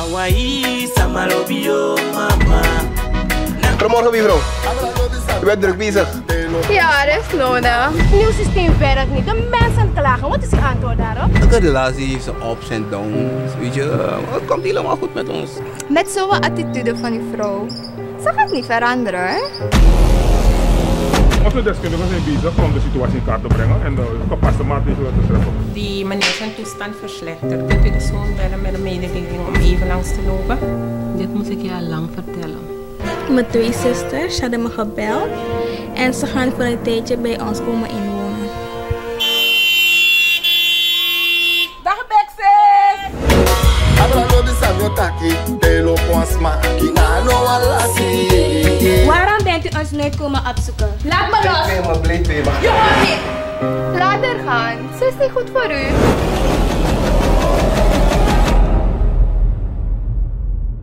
Hawaii, Samarobio, mama. Goedemorgen, mevrouw. U bent druk bezig. Ja, dat is nodig. Nieuw systeem werkt niet. De mensen klagen. Wat is uw antwoord daarop? Elke relatie heeft zijn ups en downs. Weet je, het komt helemaal goed met ons. Met zo'n attitude van die vrouw. Ze gaat niet veranderen, hè? Onze deskundigen zijn bezig om de situatie in kaart te brengen en de gepaste maatregelen te treffen. Die meneer zijn toestand verslechtert. Kunt u de zoon bellen met een mededeling om even langs te lopen? Dit moet ik je al lang vertellen. Mijn twee zusters hadden me gebeld en ze gaan voor een tijdje bij ons komen inwonen. Dag Bexes! Waarom bent u ons nooit komen opzoeken? Laat me los! Blijf Je hoort niet! Laat haar gaan. Ze is niet goed voor u.